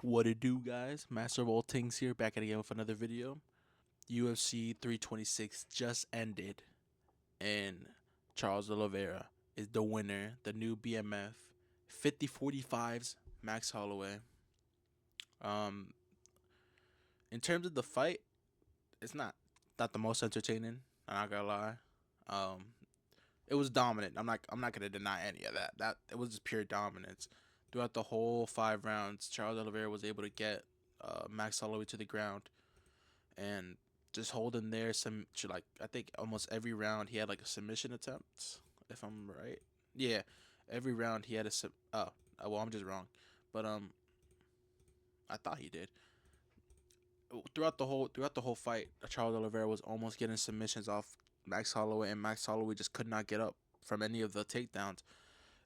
What it do, guys? Masterofalltings here, back at again with another video. UFC 326 just ended, and Charles Oliveira is the winner, the new BMF. 50-45's Max Holloway. Um, in terms of the fight, it's not the most entertaining. I'm not gonna lie. Um, it was dominant. I'm not gonna deny any of that. That it was just pure dominance throughout the whole 5 rounds. Charles Oliveira was able to get Max Holloway to the ground and just holding there. Like I think almost every round he had like a submission attempt, if I'm right. Yeah, every round he had a well, I'm just wrong, but I thought he did. Throughout the whole fight, Charles Oliveira was almost getting submissions off Max Holloway, and Max Holloway just could not get up from any of the takedowns.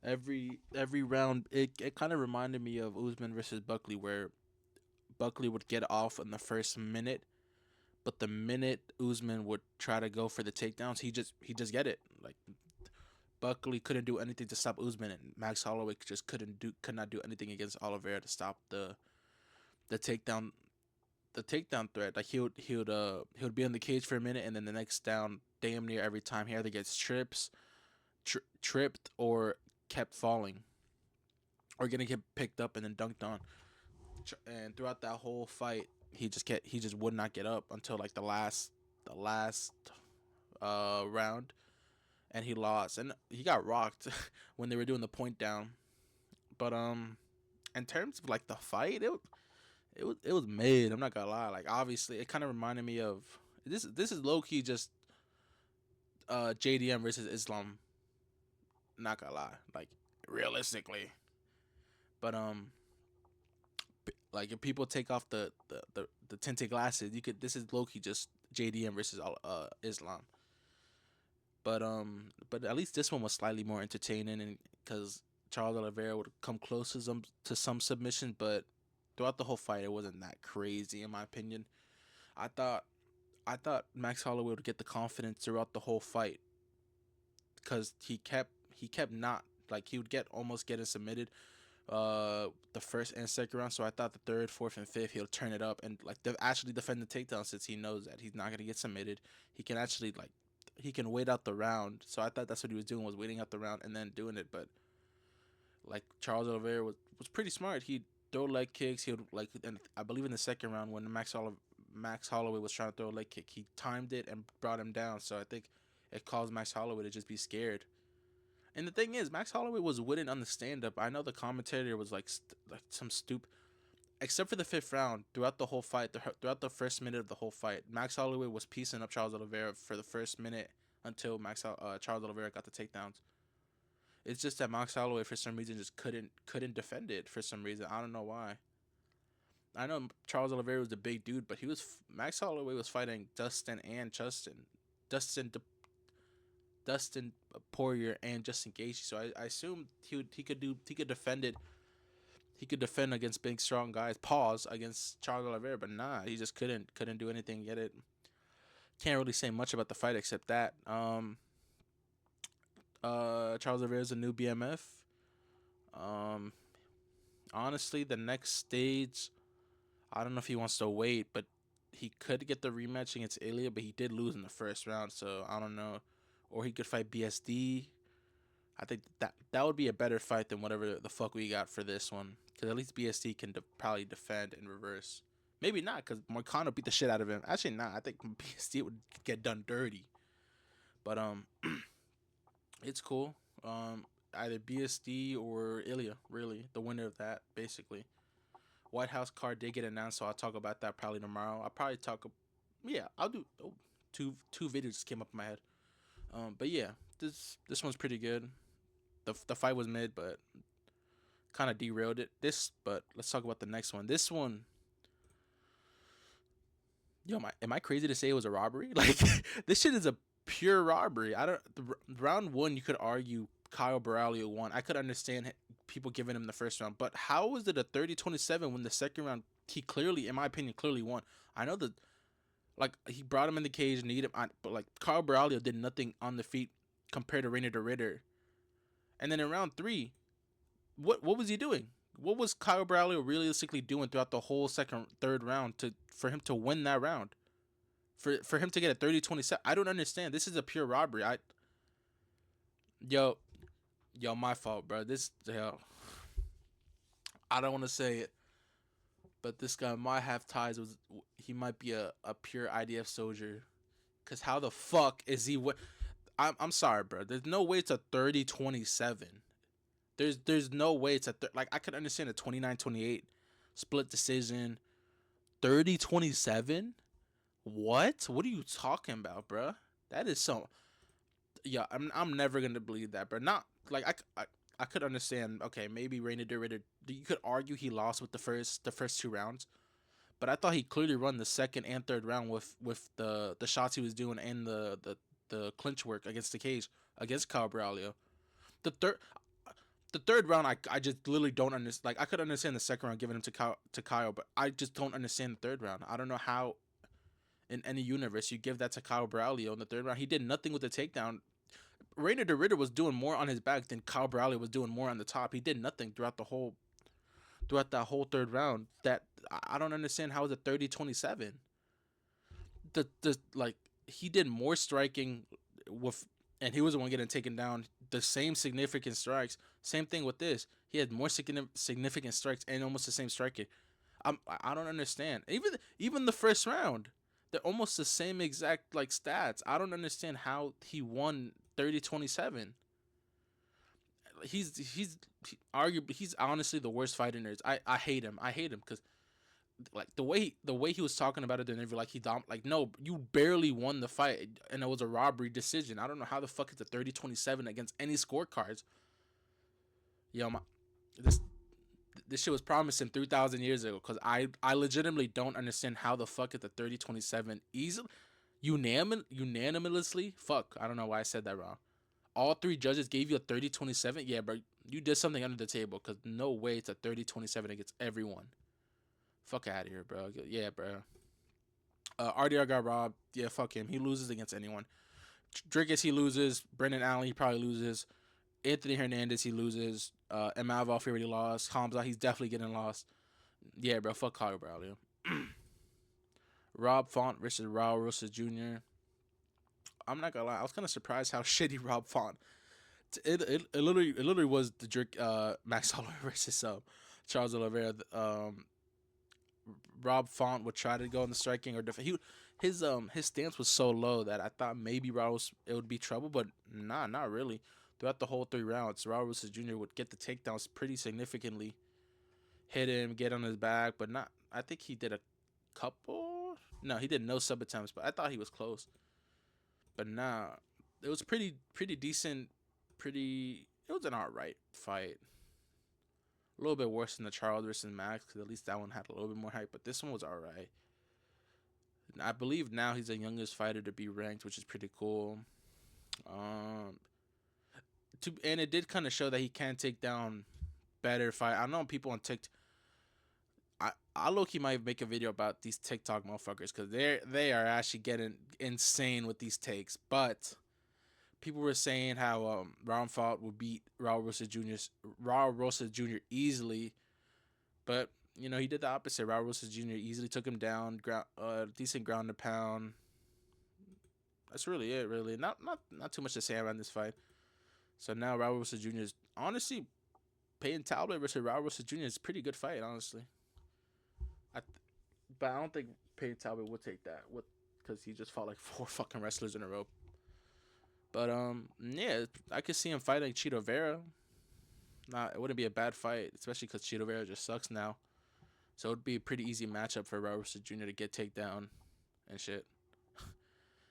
Every round, it kind of reminded me of Usman versus Buckley, where Buckley would get off in the first minute, but the minute Usman would try to go for the takedowns, he just get it. Like Buckley couldn't do anything to stop Usman, and Max Holloway just could not do anything against Oliveira to stop the takedown the takedown threat. Like he would be in the cage for a minute, and then the next down, damn near every time, he either gets tripped or kept falling, or gonna get picked up and then dunked on. And throughout that whole fight, he just would not get up until like the last round, and he lost, and he got rocked when they were doing the point down. But in terms of like the fight, it was mid. I'm not gonna lie. Like obviously, it kind of reminded me of this. This is low key just JDM versus Islam. Not gonna lie. Like realistically, but like if people take off the tinted glasses, you could. This is low key just JDM versus Islam. But at least this one was slightly more entertaining, and because Charles Oliveira would come close to some submission, but throughout the whole fight, it wasn't that crazy in my opinion. I thought I thought Max Holloway would get the confidence throughout the whole fight because he kept not like he would get almost getting submitted the first and second round. So I thought the third, fourth, and fifth he'll turn it up and like actually defend the takedown since he knows that he's not gonna get submitted. He can actually like he can wait out the round. So I thought that's what he was doing, was waiting out the round and then doing it. But like Charles Oliveira was pretty smart. He'd throw leg kicks. He would like, and I believe in the second round when Max Holloway was trying to throw a leg kick, he timed it and brought him down. So I think it caused Max Holloway to just be scared. And the thing is, Max Holloway was winning on the stand up. I know the commentator was like some stupid. Except for the fifth round, throughout the whole fight, throughout the first minute of the whole fight, Max Holloway was piecing up Charles Oliveira for the first minute until Charles Oliveira got the takedowns. It's just that Max Holloway for some reason just couldn't defend it for some reason. I don't know why. I know Charles Oliveira was a big dude, but Max Holloway was fighting Dustin Dustin Poirier and Justin Gaethje. So I assumed he could defend it. He could defend against big strong guys. Pause against Charles Oliveira, but nah, he just couldn't do anything. Get it? Can't really say much about the fight except that Charles Oliveira is a new BMF. Um, Honestly, the next stage, I don't know if he wants to wait, but he could get the rematch against Ilya, but he did lose in the first round, so I don't know. Or he could fight BSD. I think that would be a better fight than whatever the fuck we got for this one, because at least BSD can probably defend in reverse. Maybe not, because Moicano beat the shit out of him. Actually, not. I think BSD would get done dirty. But it's cool. Either BSD or Ilya, really, the winner of that, basically. White House card did get announced, so I'll talk about that probably tomorrow. I'll probably talk. Yeah, I'll do. Oh, two videos just came up in my head. But yeah, this one's pretty good. The fight was mid, but kind of derailed it. But let's talk about the next one. This one, yo, am I crazy to say it was a robbery? Like this shit is a pure robbery. I don't. Round one, you could argue Kyle Borralho won. I could understand people giving him the first round, but how was it a 30-27 when the second round he clearly, in my opinion, clearly won? I know that like he brought him in the cage, need him, but like Kyle Borralho did nothing on the feet compared to Rainer de Ritter. And then in round three, what was he doing? what was Kyle Braulio realistically doing throughout the whole second, third round to for him to win that round? For him to get a 30-27? I don't understand. This is a pure robbery. Yo yo my fault, bro. This yo, I don't want to say it, but this guy might have ties with. He might be a pure IDF soldier. Cause how the fuck is he? I'm sorry, bro. There's no way it's a 30-27. There's no way it's like I could understand a 29-28 split decision. 30-27. What are you talking about, bro? That is so. Yeah, I'm never gonna believe that, bro. Not like I could understand. Okay, maybe Rainer de Ritter. You could argue he lost with the first two rounds, but I thought he clearly won the second and third round with the shots he was doing and the clinch work against the cage against Kyle Braulio. The third the third round, I just literally don't understand. Like I could understand the second round giving him to Kyle, but I just don't understand the third round. I don't know how in any universe you give that to Kyle Braulio in the third round. He did nothing with the takedown. Rainer de Ritter was doing more on his back than Kyle Braulio was doing more on the top. He did nothing throughout that whole third round. That I don't understand how is it 30-27. The like he did more striking with, and he was the one getting taken down. The same significant strikes. Same thing with this. He had more significant strikes and almost the same striking. I don't understand. Even the first round, they're almost the same exact like stats. I don't understand how he won 30-27. Arguably he's honestly the worst fighter nerds. I hate him. I hate him because like the way he was talking about it in the interview, like like no, you barely won the fight and it was a robbery decision. I don't know how the fuck it's a 30-27 against any scorecards. Yo, this this shit was promising 3,000 years ago because I legitimately don't understand how the fuck it's a 30-27 easily unanimously. Fuck, I don't know why I said that wrong. All three judges gave you a 30-27. Yeah, bro, you did something under the table because no way it's a 30-27 against everyone. Fuck out of here, bro. Yeah, bro. RDR got robbed. Yeah, fuck him. He loses against anyone. Drickus, he loses. Brendan Allen, he probably loses. Anthony Hernandez, he loses. Emal he already lost. Hamza, he's definitely getting lost. Yeah, bro. Fuck Kyle Braulio. Rob Font versus Raul Rosas Jr. I'm not gonna lie. I was kind of surprised how shitty Rob Font. It literally was the Drake Max Holloway versus Charles Oliveira. Rob Font would try to go in the striking or defense. His stance was so low that I thought maybe it would be trouble, but nah, not really. Throughout the whole 3 rounds, Raul Rosas Jr. would get the takedowns pretty significantly, hit him, get on his back, but not. I think he did a couple. No, he did no sub attempts, but I thought he was close. But nah, it was pretty decent. It was an alright fight. A little bit worse than the Charles versus Max because at least that one had a little bit more hype, but this one was alright. I believe now he's the youngest fighter to be ranked, which is pretty cool. Um, and it did kind of show that he can take down better fight. I know people on TikTok. I low key might make a video about these TikTok motherfuckers because they are actually getting insane with these takes. But people were saying how Raul Font would beat Raul Rosas Jr. easily, but he did the opposite. Raul Rosas Jr. easily took him down, decent ground and pound. That's really it. Really, not too much to say around this fight. So now Raul Rosas Jr. is honestly Peyton Talbot versus Raul Rosas Jr. is a pretty good fight, honestly. I, but I don't think Peyton Talbot would take that because he just fought like 4 fucking wrestlers in a row. But yeah, I could see him fighting Chito Vera. It wouldn't be a bad fight, especially because Chito Vera just sucks now. So it would be a pretty easy matchup for Robertson Jr. to get takedown and shit.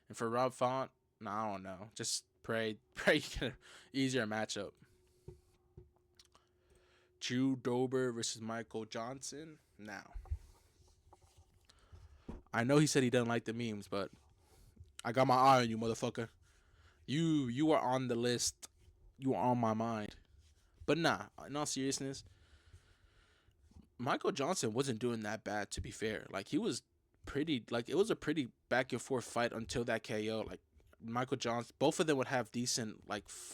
And for Rob Font, I don't know. Just pray you get an easier matchup. Drew Dober versus Michael Johnson. Now, I know he said he doesn't like the memes, but I got my eye on you, motherfucker. You are on the list. You are on my mind. But nah, in all seriousness, Michael Johnson wasn't doing that bad, to be fair. Like he was it was a pretty back and forth fight until that KO. Like Michael Johnson, both of them would have decent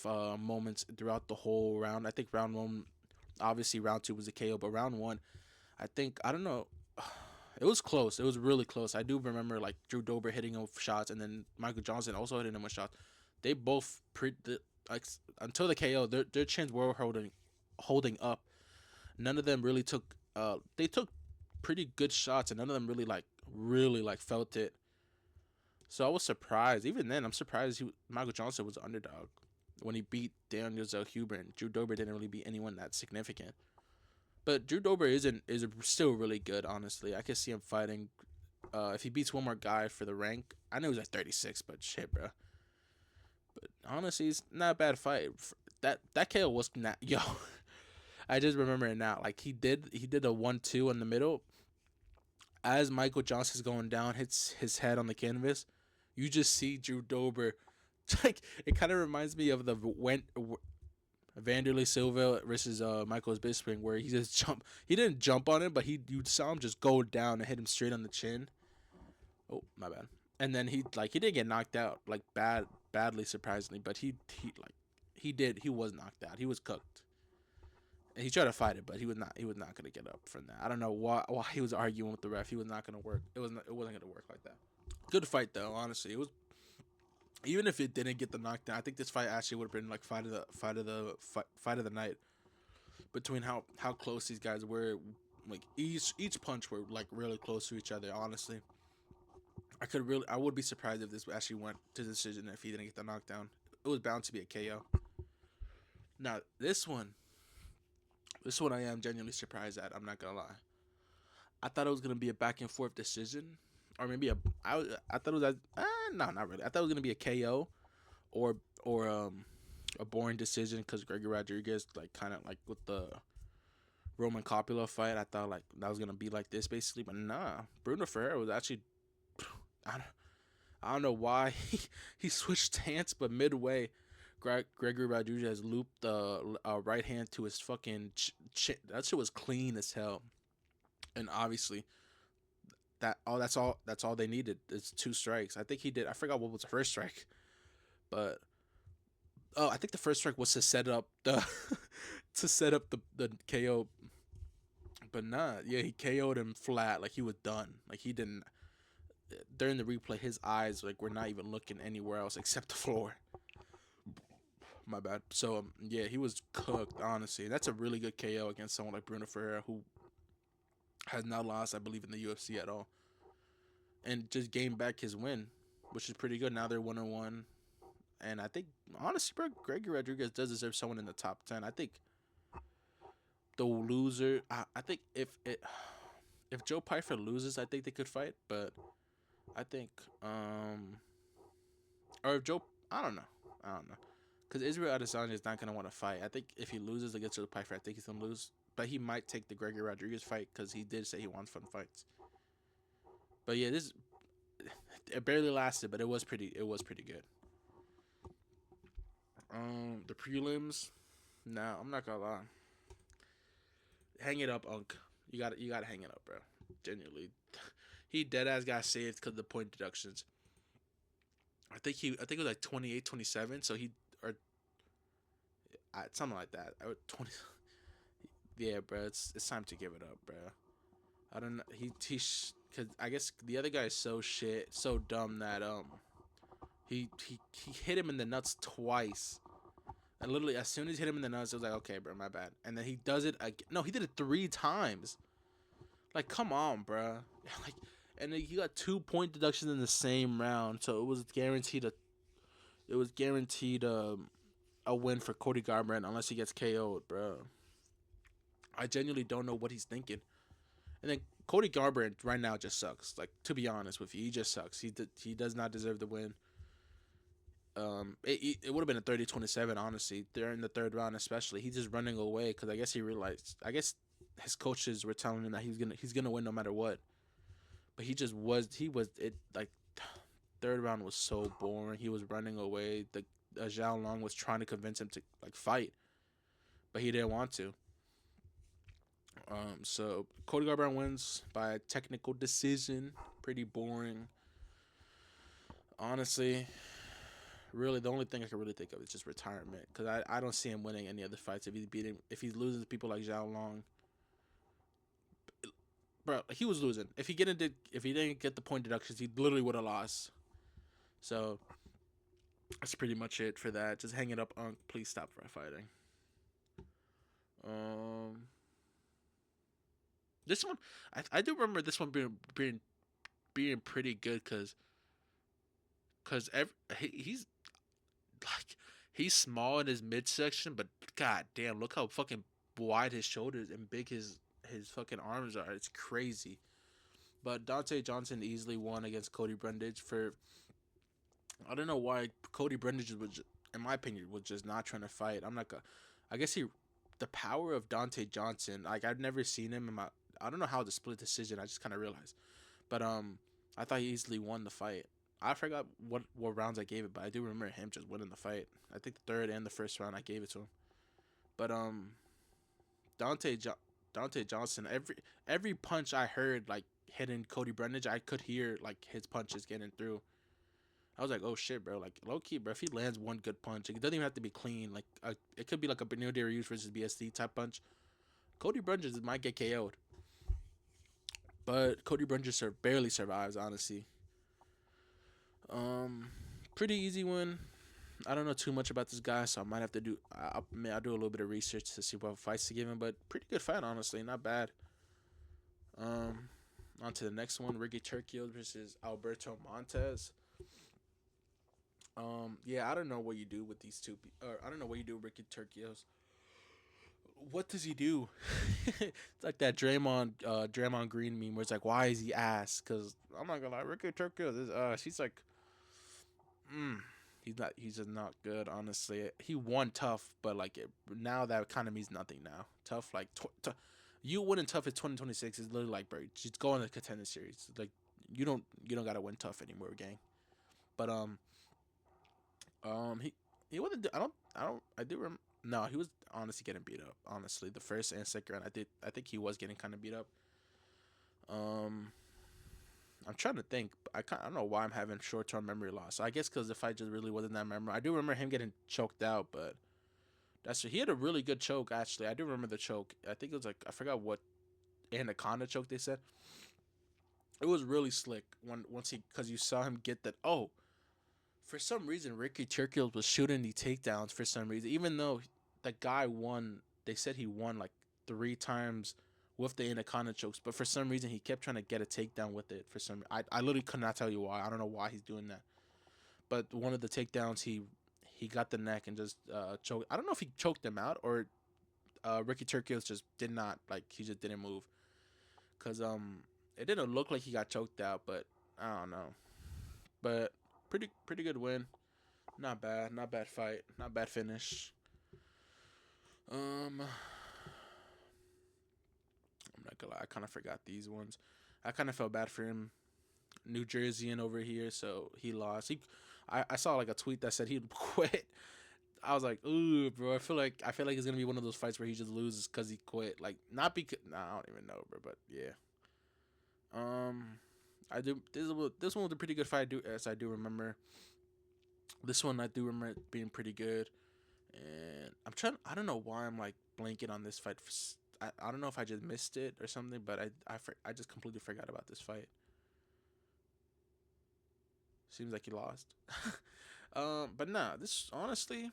moments throughout the whole round. I think round one, Obviously, round two was a KO, but round one, I think I don't know. It was close. It was really close. I do remember like Drew Dober hitting him with shots, and then Michael Johnson also hitting him with shots. They both like until the KO, their chins were holding up. None of them really took. They took pretty good shots, and none of them really like felt it. So I was surprised. Even then, I'm surprised Michael Johnson was an underdog when he beat Daniel Zellhuber, and Drew Dober didn't really beat anyone that significant. But Drew Dober is still really good. Honestly, I could see him fighting. If he beats one more guy for the rank, I know he's like 36, but shit, bro. But honestly, it's not a bad fight. That KO was not yo. I just remember it now. Like he did a 1-2 in the middle. As Michael Johnson's going down, hits his head on the canvas. You just see Drew Dober. Like it kind of reminds me of the Vanderlei Silva versus Michael Bisping, where he just jump. He didn't jump on him, but you saw him just go down and hit him straight on the chin. Oh, my bad. And then he did get knocked out like badly surprisingly, but he was knocked out. He was cooked. And he tried to fight it, but he was not gonna get up from that. I don't know why he was arguing with the ref. He was not gonna work. It wasn't gonna work like that. Good fight though, honestly. It was, even if it didn't get the knockdown, I think this fight actually would have been like fight of the night, between how close these guys were. Like each punch were like really close to each other. Honestly, I would be surprised if this actually went to decision if he didn't get the knockdown. It was bound to be a KO. Now this one I am genuinely surprised at. I'm not gonna lie. I thought it was gonna be a back and forth decision, or maybe I thought it was no, not really. I thought it was gonna be a KO, or a boring decision, because Gregory Rodriguez, like, kind of like with the Roman Coppola fight, I thought like that was gonna be like this basically, but nah. Bruno Ferreira was actually, I don't, I don't know why he switched stance, but midway, Gregory Rodriguez looped the right hand to his fucking that shit was clean as hell, and obviously that's all they needed. It's two strikes. I think he did. I forgot what was the first strike, but I think the first strike was to set up the the KO. But nah, yeah, he KO'd him flat. Like he was done. Like he didn't. During the replay, his eyes like were not even looking anywhere else except the floor. My bad. So yeah, he was cooked. Honestly, that's a really good KO against someone like Bruno Ferreira, who has not lost, I believe, in the UFC at all, and just gained back his win, which is pretty good. Now they're 1-1, and I think honestly, bro, Gregory Rodriguez does deserve someone in the top 10. I think the loser. I think if Joe Pyfer loses, I think they could fight, but I think or if Joe, I don't know, because Israel Adesanya is not gonna want to fight. I think if he loses against Joe Pyfer, I think he's gonna lose, but he might take the Gregory Rodriguez fight because he did say he wants fun fights. But yeah, this it barely lasted, but it was pretty good. The prelims. Nah, I'm not gonna lie. Hang it up, Unc. You gotta hang it up, bro. Genuinely, he dead ass got saved because of the point deductions. I think it was like 28, 27. So he, or something like that. 20. Yeah, bro. It's time to give it up, bro. I don't know. Cause I guess the other guy is so shit, so dumb that he hit him in the nuts twice. And literally, as soon as he hit him in the nuts, it was like, okay, bro, my bad. And then he does it again. No, he did it 3 times. Like, come on, bro. Like, and then he got 2 point deductions in the same round, so it was guaranteed a win for Cody Garbrandt unless he gets KO'd, bro. I genuinely don't know what he's thinking. And then Cody Garbrandt right now just sucks. Like, to be honest with you, he just sucks. He does not deserve the win. It would have been a 30-27, honestly. They're in the third round, especially. He's just running away because I guess he realized. I guess his coaches were telling him that he's gonna win no matter what. But he was it like third round was so boring. He was running away. The Zhao Long was trying to convince him to like fight, but he didn't want to. So Cody Garbrandt wins by a technical decision. Pretty boring, honestly. really the only thing I can really think of is just retirement because I don't see him winning any other fights if he's losing to people like Zhao Long. Bro, he was losing. If he didn't get the point deductions, he literally would have lost. So that's pretty much it for that. Just hang it up on. Please stop fighting. Um, this one, I do remember this one being pretty good because he's like he's small in his midsection, but god damn, look how fucking wide his shoulders and big his fucking arms are. It's crazy. But Dante Johnson easily won against Cody Brundage for I don't know why Cody Brundage was, in my opinion, was just not trying to fight. I'm not gonna. I guess the power of Dante Johnson. Like I've never seen him in my. I don't know how the split decision. I just kind of realized, but I thought he easily won the fight. I forgot what rounds I gave it, but I do remember him just winning the fight. I think the third and the first round I gave it to him. But Dante jo- Dante Johnson. Every punch I heard like hitting Cody Brundage, I could hear like his punches getting through. I was like, oh shit, bro. Like low key, bro. If he lands one good punch, it doesn't even have to be clean. Like it could be like a Benil Dariush versus BSD type punch. Cody Brundage might get KO'd, but Cody Brundage barely survives. Honestly, um, pretty easy win. I don't know too much about this guy, so I might have to do. I'll do a little bit of research to see what fights to give him, but pretty good fight, honestly, not bad. Um, on to the next one: Ricky Turcios versus Alberto Montez. Yeah, I don't know what you do with these two. Or I don't know what you do with Ricky Turcios. What does he do? It's like that Draymond Green meme where it's like, why is he ass? Because I'm not gonna lie, Ricky Turcios is she's like, mm, he's just not good. Honestly, he won tough, but like now that kind of means nothing now. Tough like you winning tough at 2026 is literally like, bro, just go in the contender series. Like you don't gotta win tough anymore, gang. But he wasn't. I do remember. No, he was honestly getting beat up. Honestly, the first and second round, I think he was getting kind of beat up. Um, I'm trying to think. I don't know why I'm having short term memory loss. I guess because the fight just really wasn't that memorable. I do remember him getting choked out, but he had a really good choke. Actually, I do remember the choke. I think it was like I forgot what anaconda choke they said. It was really slick once he because you saw him get that. Oh, for some reason, Ricky Turcios was shooting the takedowns for some reason, even though the guy won. They said he won like 3 times with the anaconda chokes, but for some reason he kept trying to get a takedown with it. For some, I literally could not tell you why. I don't know why he's doing that. But one of the takedowns, he got the neck and just choked. I don't know if he choked him out or Ricky Turcios just did not like he just didn't move because it didn't look like he got choked out, but I don't know. But pretty good win. Not bad. Not bad fight. Not bad finish. I'm not gonna lie. I kind of forgot these ones. I kind of felt bad for him. New Jersey and over here, so he lost. I saw like a tweet that said he'd quit. I was like, ooh, bro. I feel like it's gonna be one of those fights where he just loses because he quit. Like not because. Nah, I don't even know, bro. But yeah. I do. This one was a pretty good fight. I do remember. This one I do remember being pretty good. And I'm trying. I don't know why I'm like blanking on this fight. I don't know if I just missed it or something, but I just completely forgot about this fight. Seems like he lost. But nah, this honestly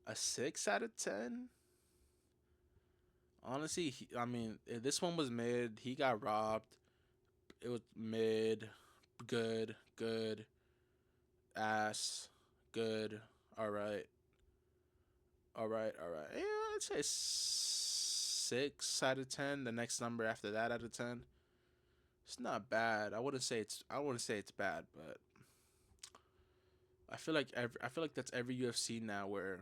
a 6 out of 10. Honestly, I mean, this one was mid. He got robbed. It was mid, good, ass, good. All right. Yeah, I'd say 6 out of 10. The next number after that out of 10. It's not bad. I wouldn't say it's bad, but I feel like that's every UFC now where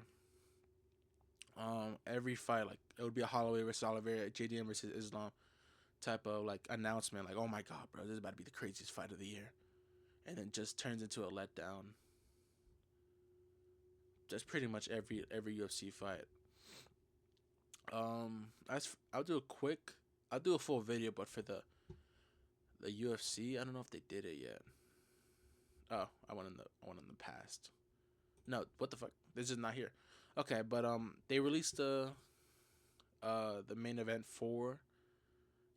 every fight like it would be a Holloway versus Oliveira, JDM versus Islam type of like announcement like oh my god bro this is about to be the craziest fight of the year and then just turns into a letdown. That's pretty much every UFC fight. As I'll do a quick I'll do a full video but for the UFC I don't know if they did it yet. Oh, I went in the past. No, what the fuck? This is not here. Okay, but they released the main event for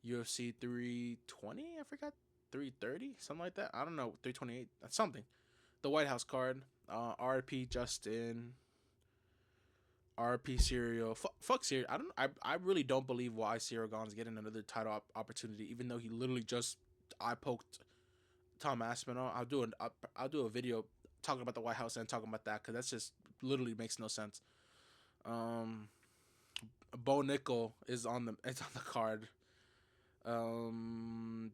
UFC 320. I forgot 330, something like that. I don't know, 328. That's something. The White House card. RP Justin. RP Serial. Fuck Serial. I really don't believe why Serial Gon's getting another title opportunity, even though he literally just I poked Tom Aspinall. I'll do a video talking about the White House and talking about that because that's just literally makes no sense. Um, Bo Nickel is on the card.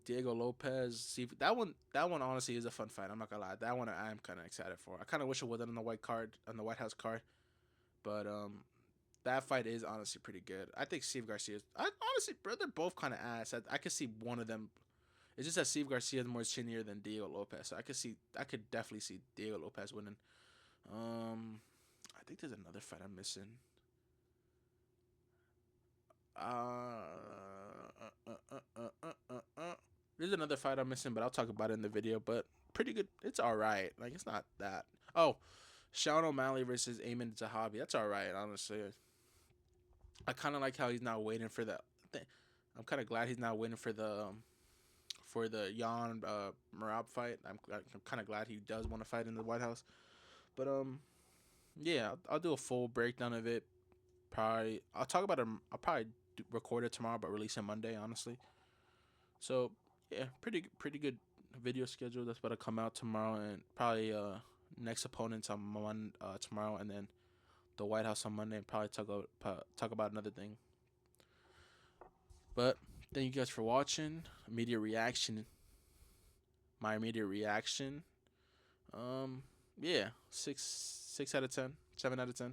Diego Lopez. See that one honestly is a fun fight. I'm not gonna lie. That one I'm kind of excited for. I kind of wish it wasn't on the White House card, but that fight is honestly pretty good. I think Steve Garcia. Honestly, bro, they're both kind of ass. I could see one of them. It's just that Steve Garcia is more chinier than Diego Lopez. So I could definitely see Diego Lopez winning. I think there's another fight I'm missing. Uh, uh, uh, uh, uh, uh, uh. There's another fight I'm missing, but I'll talk about it in the video. But pretty good. It's all right. Like it's not that. Oh, Sean O'Malley versus Eamon Zahabi. That's all right, honestly. I kind of like how he's not waiting for the. I'm kind of glad he's not waiting for the Jan Marab fight. I'm kind of glad he does want to fight in the White House. But yeah, I'll do a full breakdown of it. Probably I'll talk about it. I'll probably record it tomorrow, but release it Monday. Honestly, so yeah, pretty good video schedule that's about to come out tomorrow, and probably next opponents on tomorrow, and then the White House on Monday, and probably talk about another thing. But thank you guys for watching. Immediate reaction. My immediate reaction. Yeah, 6 out of 10, 7 out of 10.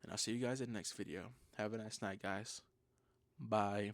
And I'll see you guys in the next video. Have a nice night, guys. Bye.